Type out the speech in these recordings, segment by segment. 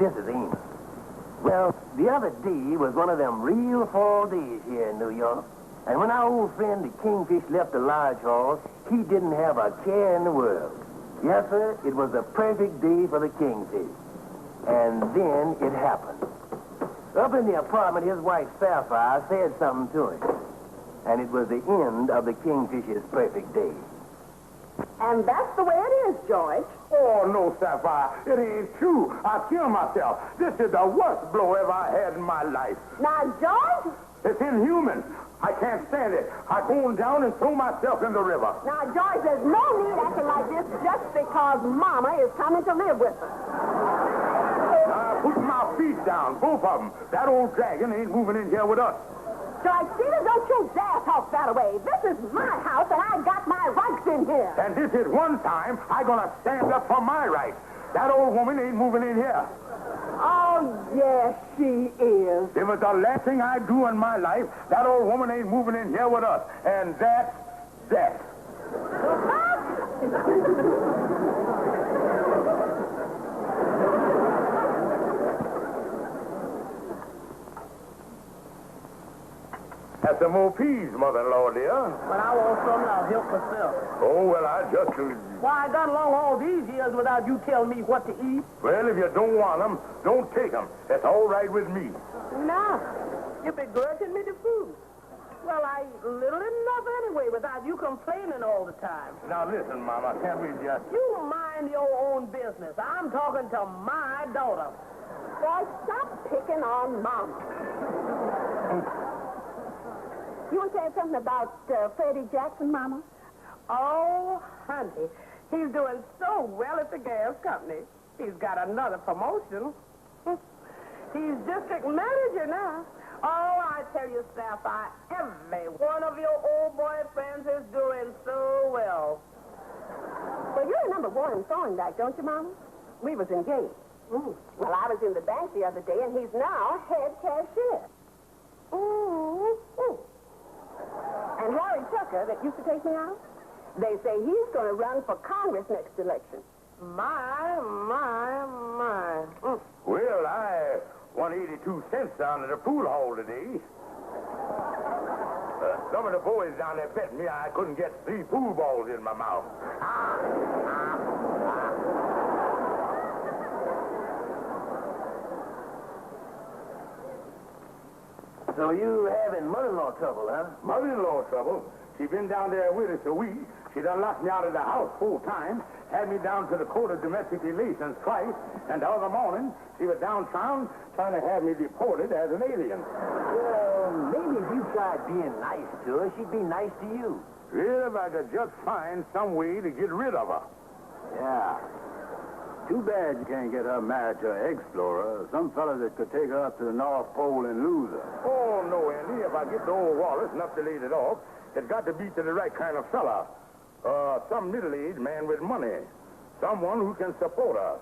this is Amos. Well, the other day was one of them real fall days here in New York. And when our old friend the Kingfish left the lodge hall, he didn't have a care in the world. Yes, sir, it was a perfect day for the Kingfish. And then it happened. Up in the apartment, his wife Sapphire said something to him. And it was the end of the Kingfish's perfect day. And that's the way it is, George. Oh, no, Sapphire. It ain't true. I killed myself. This is the worst blow ever I had in my life. Now, George? It's inhuman. I can't stand it. I go on down and throw myself in the river. Now, George, there's no need acting like this just because Mama is coming to live with us. Put my feet down, both of them. That old dragon ain't moving in here with us. George, Stevens, don't you dare talk that way. This is my house, and I got my rights in here. And this is one time I'm going to stand up for my rights. That old woman ain't moving in here. Oh, yes, she is. If it's the last thing I do in my life, that old woman ain't moving in here with us. And that's that. Have some more peas, mother-in-law, dear. But I want some, I'll help myself. Oh, well, I just... Why, I got along all these years without you telling me what to eat. Well, if you don't want them, don't take them. That's all right with me. No, you begrudging me the food. Well, I eat little enough anyway without you complaining all the time. Now, listen, Mama, can't we just... You mind your own business. I'm talking to my daughter. Boy, stop picking on Mama. You were saying something about Freddie Jackson, Mama? Oh, honey, he's doing so well at the gas company. He's got another promotion. He's district manager now. Oh, I tell you, Sapphire, every one of your old boyfriends is doing so well. Well, you're number one in Thorndike, don't you, Mama? We was engaged. Well, I was in the bank the other day, and he's now head cashier. And Larry Tucker, that used to take me out, they say he's going to run for Congress next election. My. Well, I won 82 cents down at the pool hall today. Some of the boys down there bet me I couldn't get 3 pool balls in my mouth. So you having mother-in-law trouble, huh? Mother-in-law trouble? She been down there with us a week. She done locked me out of the house 4 times, had me down to the Court of Domestic Relations twice, and the other morning she was downtown trying to have me deported as an alien. Well, maybe if you tried being nice to her, she'd be nice to you. Well, if I could just find some way to get rid of her. Yeah. Too bad you can't get her married to an explorer, some fella that could take her up to the North Pole and lose her. Oh, no, Andy. If I get to old Wallace enough to lead it off, it's got to be to the right kind of fella. Some middle-aged man with money. Someone who can support her.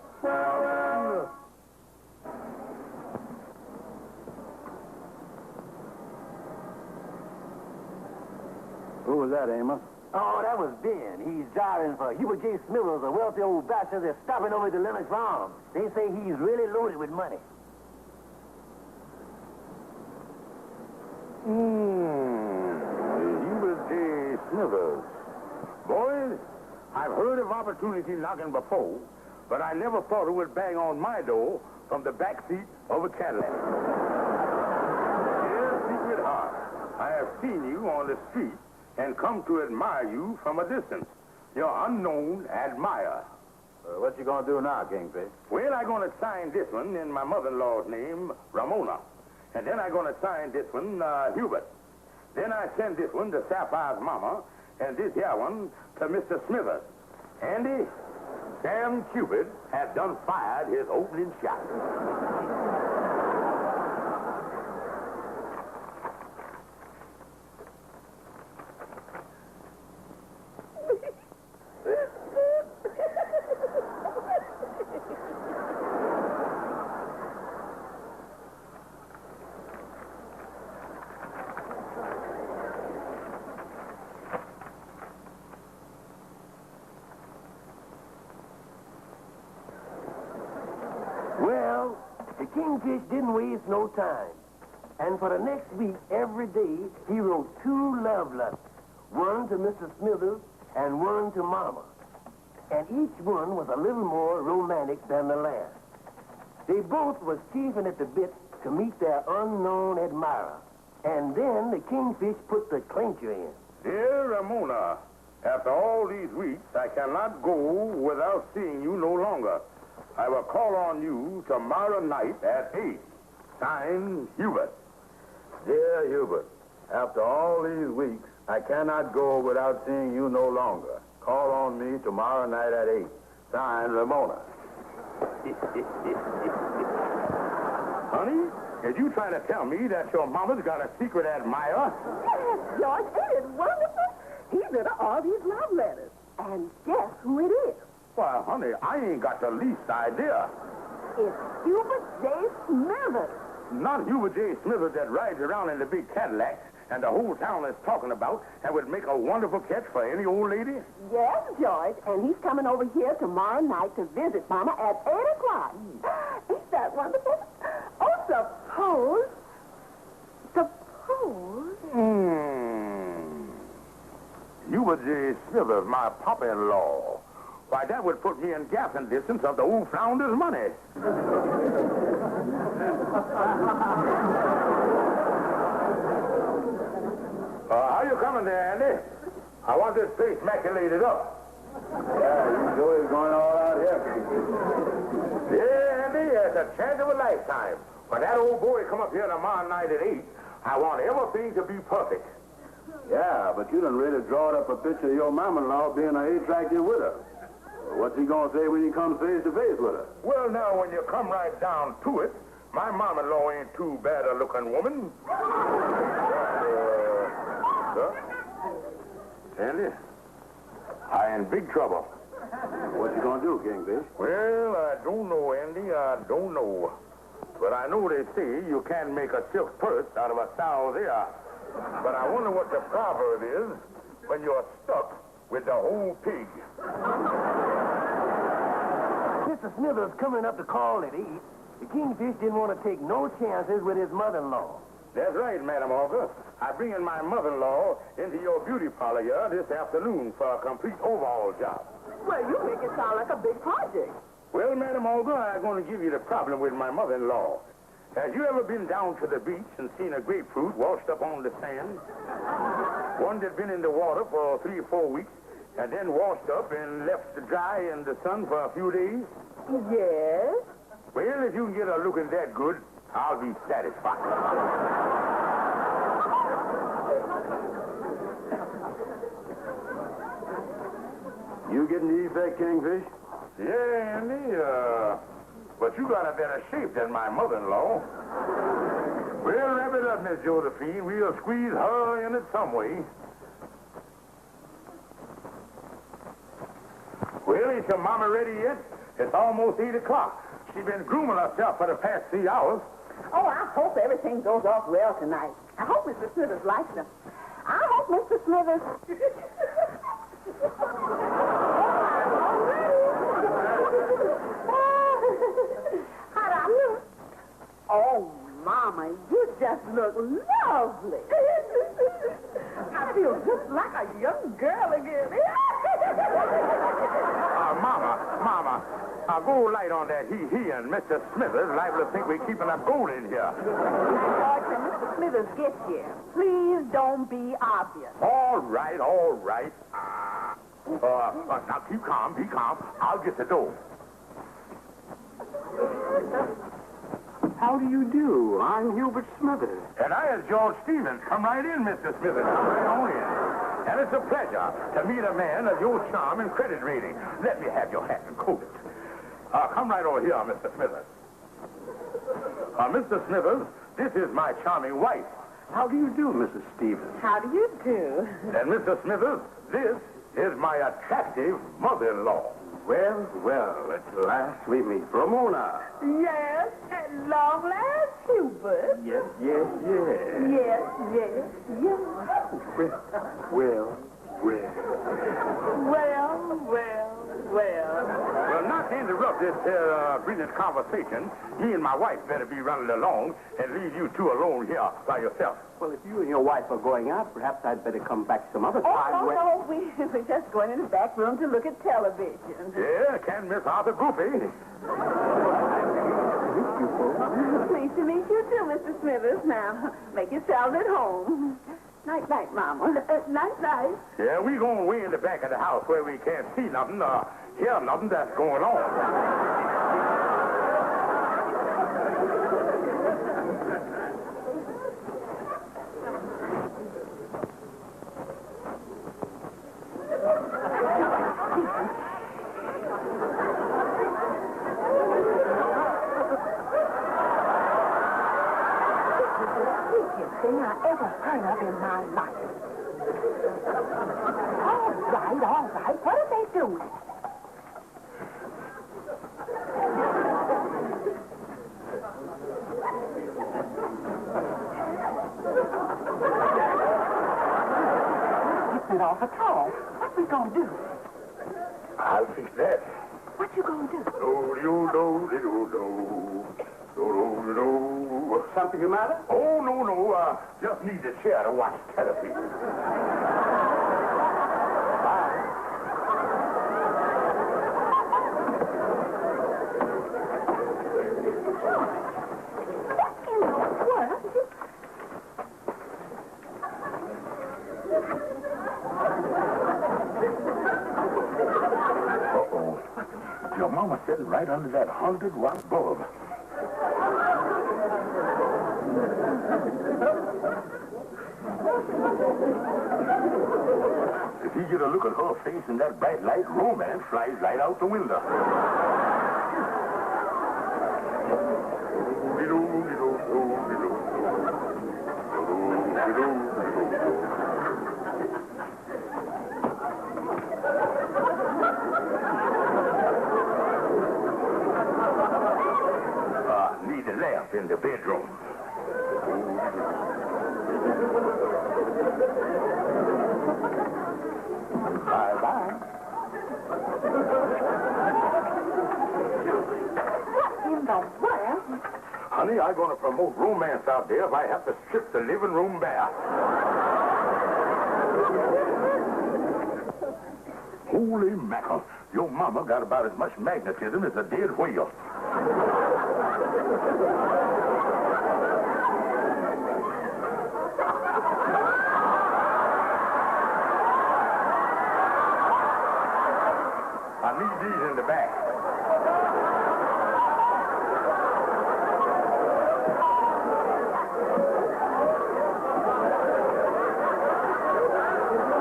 Who was that, Amos? Oh, that was Ben. He's driving for Hubert J. Smithers, a wealthy old bachelor that's stopping over at the Lennox Farm. They say he's really loaded with money. Hubert J. Smithers. Boys, I've heard of opportunity knocking before, but I never thought it would bang on my door from the back seat of a Cadillac. Dear secret heart, I have seen you on the street and come to admire you from a distance. Your unknown admirer. What you gonna do now, Kingfish? Well, I'm going to sign this one in my mother-in-law's name, Ramona. And then I'm going to sign this one, Hubert. Then I send this one to Sapphire's mama, and this here one to Mr. Smithers. Andy, Sam Cupid has done fired his opening shot. Well, Kingfish didn't waste no time. And for the next week, every day, he wrote 2 love letters. One to Mr. Smithers and one to Mama. And each one was a little more romantic than the last. They both was chafing at the bit to meet their unknown admirer. And then the Kingfish put the clincher in. Dear Ramona, after all these weeks, I cannot go without seeing you no longer. I will call on you tomorrow night at 8. Signed, Hubert. Dear Hubert, after all these weeks, I cannot go without seeing you no longer. Call on me tomorrow night at 8. Signed, Ramona. Honey, are you trying to tell me that your mama's got a secret admirer? Yes, George, ain't it wonderful? He's into all these love letters. And guess who it is? Why, honey, I ain't got the least idea. It's Hubert J. Smithers. Not Hubert J. Smithers that rides around in the big Cadillac and the whole town is talking about and would make a wonderful catch for any old lady? Yes, George, and he's coming over here tomorrow night to visit Mama at 8 o'clock. Ain't that wonderful? Oh, suppose... Hubert J. Smithers, my papa-in-law. Why, that would put me in gassing distance of the old flounder's money. How you coming there, Andy? I want this place maculated up. Yeah, you sure is going all out here. Yeah, Andy, it's a chance of a lifetime. When that old boy come up here tomorrow night at 8, I want everything to be perfect. Yeah, but you done really drawed up a picture of your mama-in-law being a attractive with her. What's he gonna say when he comes face to face with her? Well, now, when you come right down to it, my mom-in-law ain't too bad a looking woman. Huh? Andy, I in big trouble. What you gonna do, Kingfish? Well, I don't know, Andy. I don't know. But I know they say you can't make a silk purse out of a sow's ear. But I wonder what the proverb is when you're stuck with the whole pig. Mr. Smithers coming up to call at 8. The Kingfish didn't want to take no chances with his mother-in-law. That's right, Madam Author. I'm bringing my mother-in-law into your beauty parlor here this afternoon for a complete overhaul job. Well, you make it sound like a big project. Well, Madam Author, I'm going to give you the problem with my mother-in-law. Have you ever been down to the beach and seen a grapefruit washed up on the sand? One that's been in the water for 3 or 4 weeks and then washed up and left to dry in the sun for a few days? Yes? Well, if you can get her looking that good, I'll be satisfied. You getting the effect, Kingfish? Yeah, Andy, but you got a better shape than my mother-in-law. We'll wrap it up, Miss Josephine. We'll squeeze her in it some way. Well, is your mama ready yet? It's almost 8 o'clock. She's been grooming herself for the past 3 hours. Oh, I hope everything goes off well tonight. I hope Mr. Smithers likes them. I hope Mr. Smithers... How'd I look? Oh, Mama, you just look lovely. I feel just like a young girl again. Mama, go light on that he and Mr. Smithers liable to think we're keeping up gold in here. George, when Mr. Smithers gets here, please don't be obvious. All right. Now be calm. I'll get the dough. How do you do? I'm Hubert Smithers. And I is George Stevens. Come right in, Mr. Smithers. Come right on in. And it's a pleasure to meet a man of your charm and credit rating. Let me have your hat and coat. Come right over here, Mr. Smithers. Mr. Smithers, this is my charming wife. How do you do, Mrs. Stevens? How do you do? And Mr. Smithers, this is my attractive mother-in-law. Well, at last we meet. Ramona. Yes, at long last, Hubert. Yes. Yes. Well. Well. Well, not to interrupt this brilliant conversation, me and my wife better be running along and leave you two alone here by yourself. Well, if you and your wife are going out, perhaps I'd better come back some other time. No, we're just going in the back room to look at television. Yeah, can't miss Arthur Goofy. Pleased to meet you too, Mr. Smithers. Now, make yourselves at home. Night-night, Mama. Night-night. Yeah, we going way in the back of the house where we can't see nothing or hear nothing that's going on. Thing I ever heard of in my life. All right. What are they doing? It's not off at all. What we gonna do? I'll fix that. What you gonna do? Something the matter? Oh, no. Just need the chair to watch television. What in the world? Uh-oh. Your mama's sitting right under that 100-watt bulb. If you get a look at her face in that bright light, romance flies right out the window. Need a lamp in the bedroom. Bye-bye. What in the world? Honey, I'm going to promote romance out there if I have to strip the living room bare. Holy mackerel. Your mama got about as much magnetism as a dead whale. I need these in the back.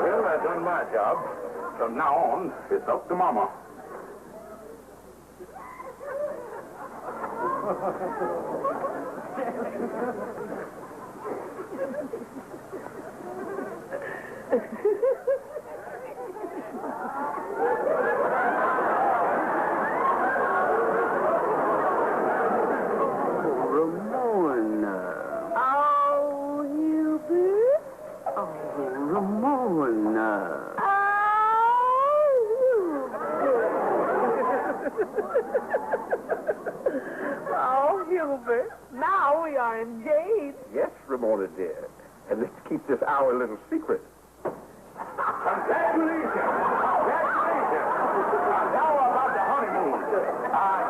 Well, I've done my job. From now on, it's up to Mama. Ramona. Oh, Hubert. Oh, Ramona. Oh, Hubert. Now we are engaged. Yes, Ramona, dear. And let's keep this our little secret. Congratulations! Congratulations! Now about the honeymoon.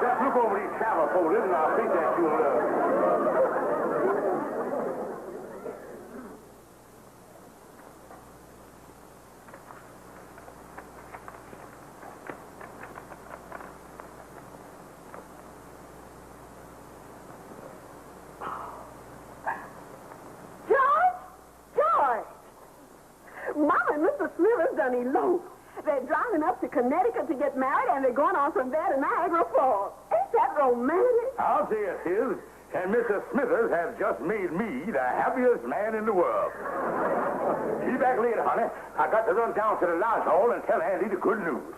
Just look over these travel folders, and I think that you'll... Mama and Mr. Smithers done eloped. They're driving up to Connecticut to get married, and they're going on from there to Niagara Falls. Ain't that romantic? I'll say it is. And Mrs. Smithers has just made me the happiest man in the world. See you back later, honey. I got to run down to the lodge hall and tell Andy the good news.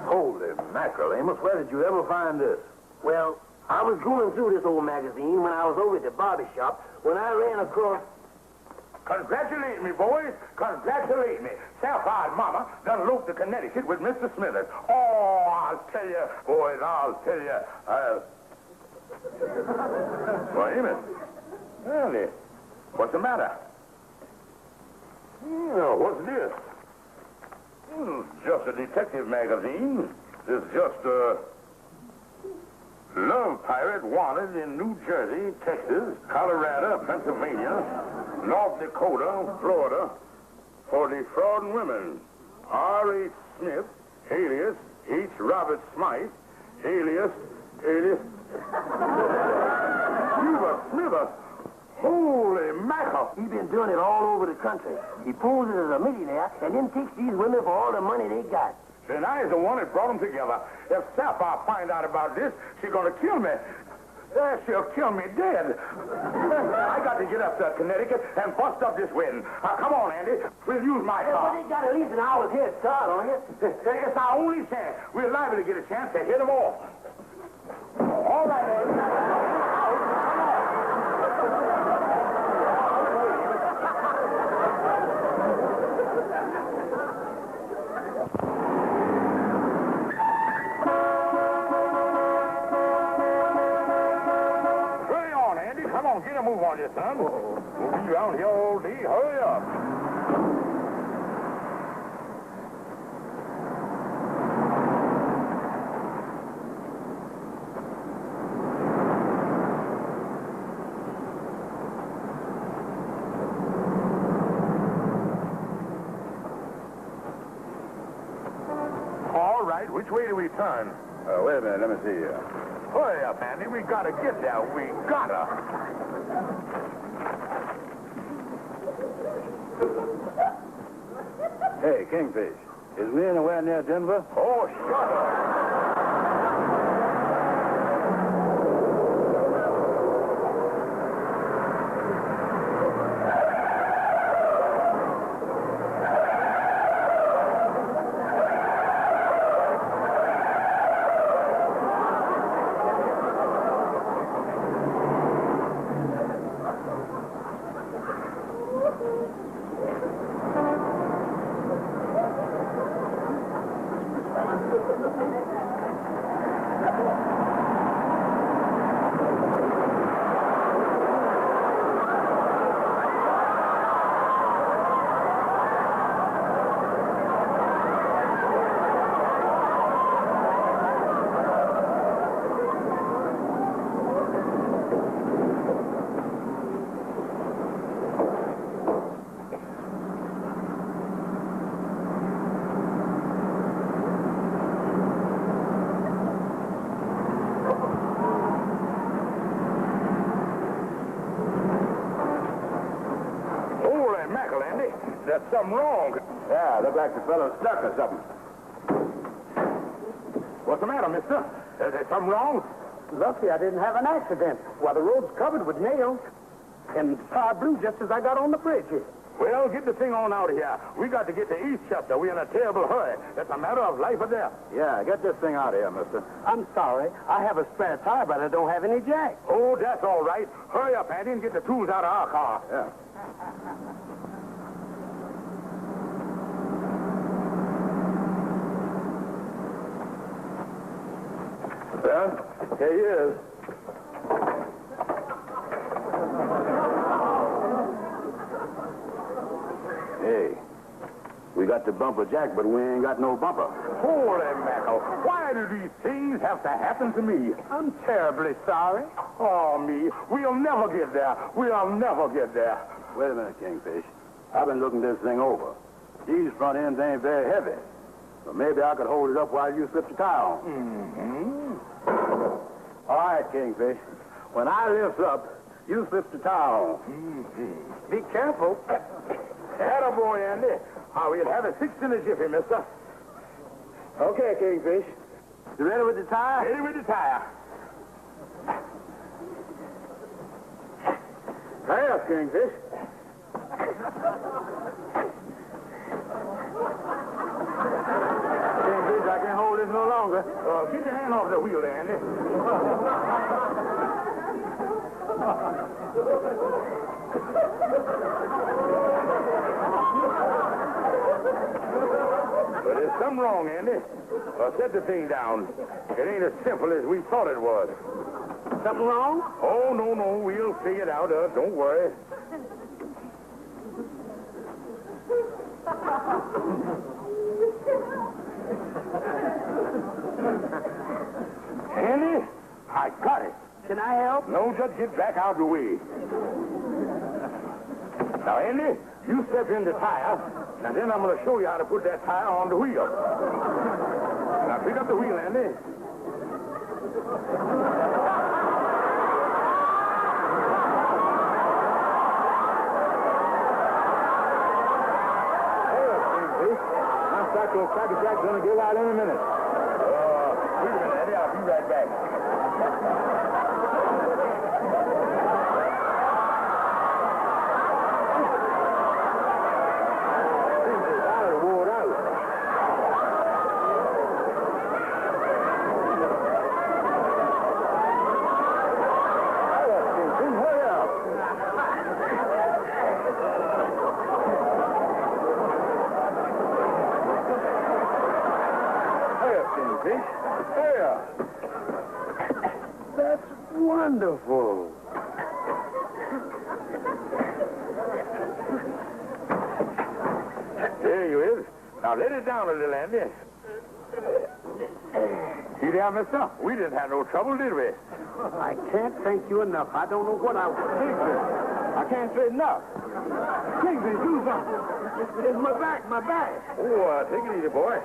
Holy mackerel, Amos. Where did you ever find this? Well, I was going through this old magazine when I was over at the barber shop when I ran across... Congratulate me, boys. Congratulate me. Sapphire's mama done eloped to Connecticut with Mr. Smithers. Oh, I'll tell you, boys, I'll tell you. Well, Amos. Really? What's the matter? What's this? Just a detective magazine. It's just a love pirate wanted in New Jersey, Texas, Colorado, Pennsylvania, North Dakota, Florida, for defrauding women. R.H. Smith, alias H. Robert Smythe, alias... Smith. Holy mackerel. He's been doing it all over the country. He poses as a millionaire and then takes these women for all the money they got. Then I's the one that brought them together. If Sapphire find out about this, she's gonna kill me. She'll kill me dead. I got to get up to Connecticut and bust up this wedding. Come on, Andy. We'll use my car. Well, they got at least an hour's head start on you. It's our only chance. We're liable to get a chance to hit them off. All right, Andy. Get a move on you, son. We'll be around here all day. Hurry up. All right, which way do we turn? Wait a minute, let me see here. Hurry up, Andy. We gotta get there. We gotta. Hey, Kingfish, is we anywhere near Denver? Oh, shut up. There's something wrong. Yeah, look like the fellow's stuck or something. What's the matter, mister? Is there something wrong? Lucky I didn't have an accident. Why, the road's covered with nails. And fire blew just as I got on the bridge here. Well, get the thing on out of here. We got to get to Eastchester. We're in a terrible hurry. It's a matter of life or death. Yeah, get this thing out of here, mister. I'm sorry. I have a spare tire, but I don't have any jack. Oh, that's all right. Hurry up, Andy, and get the tools out of our car. Yeah. Well, here he is. Hey, we got the bumper jack, but we ain't got no bumper. Holy mackerel. Why do these things have to happen to me? I'm terribly sorry. Oh, me. We'll never get there. We'll never get there. Wait a minute, Kingfish. I've been looking this thing over. These front ends ain't very heavy. So maybe I could hold it up while you slip the tire on. Mm-hmm. All right, Kingfish. When I lift up, you slip the tire on. Mm-hmm. Be careful. Attaboy, Andy. We'll have it fixed in a jiffy, mister. Okay, Kingfish. You ready with the tire? Ready with the tire. Pass, Kingfish. Kingfish, I can hold this no longer. Get your hand off the wheel there, Andy. But there's something wrong, Andy. Set the thing down. It ain't as simple as we thought it was. Something wrong? Oh, no. We'll figure it out. Don't worry. Andy, I got it. Can I help? No, just get back out of the way. Now, Andy, you step in the tire, and then I'm going to show you how to put that tire on the wheel. Now, pick up the wheel, Andy. Your Cracker Jack's going to get out in a minute. Wait a minute, Eddie. I'll be right back. I wore out. Hurry up. There. That's wonderful. There you is. Now let it down a little, Andy. See there, mister? We didn't have no trouble, did we? I can't thank you enough. I don't know what I was thinking. I can't say enough. Kingsley, do something. It's my back. Oh, take it easy, boy.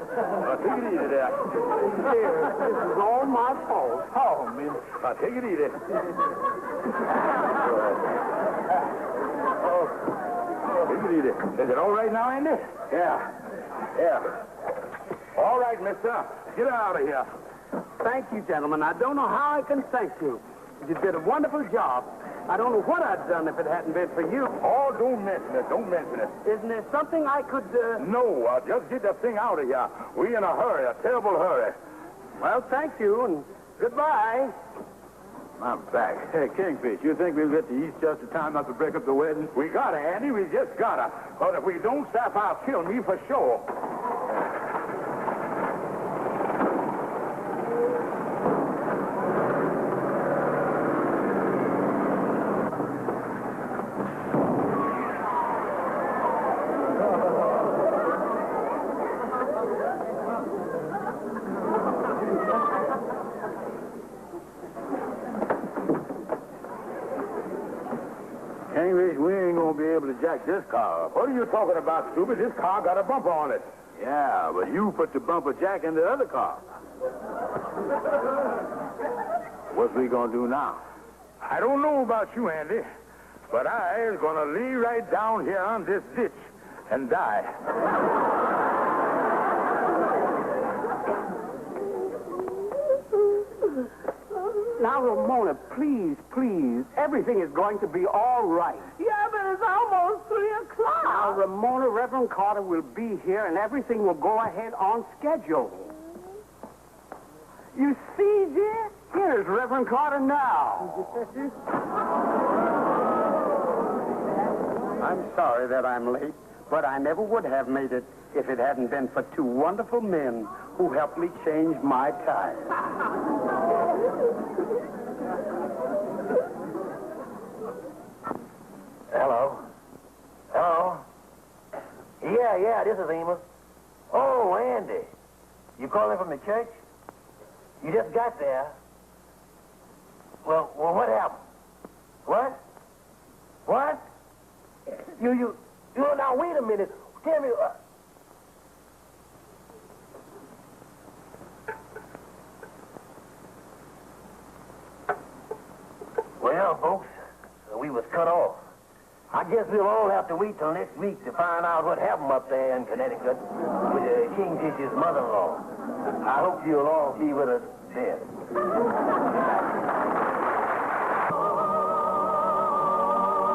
Take it easy there. This is all my fault. Oh, man. Take it easy. Take it easy. Is it all right now, Andy? Yeah. All right, mister. Get out of here. Thank you, gentlemen. I don't know how I can thank you. You did a wonderful job. I don't know what I'd done if it hadn't been for you. Oh, don't mention it. Don't mention it. Isn't there something I could, No, just get the thing out of here. We in a hurry, a terrible hurry. Well, thank you, and goodbye. I'm back. Hey, Kingfish, you think we'll get to East just in time not to break up the wedding? We gotta, Andy. We just gotta. But if we don't, Sapphire'll kill me for sure. Kingfish, we ain't gonna be able to jack this car up. What are you talking about, stupid? This car got a bumper on it. Yeah, but you put the bumper jack in the other car. What's we gonna do now? I don't know about you, Andy, but I is gonna lay right down here on this ditch and die. Now, Ramona, please. Everything is going to be all right. Yeah, but it's almost 3 o'clock. Now, Ramona, Reverend Carter will be here, and everything will go ahead on schedule. You see, dear? Here's Reverend Carter now. I'm sorry that I'm late, but I never would have made it if it hadn't been for 2 wonderful men who helped me change my tires. Hello? Yeah, this is Amos. Oh, Andy. You calling from the church? You just got there. Well, what happened? What? You, now, wait a minute. Tell me, Well, folks, we was cut off. I guess we'll all have to wait till next week to find out what happened up there in Connecticut with Kingfish's mother-in-law. I hope you'll all be with us then.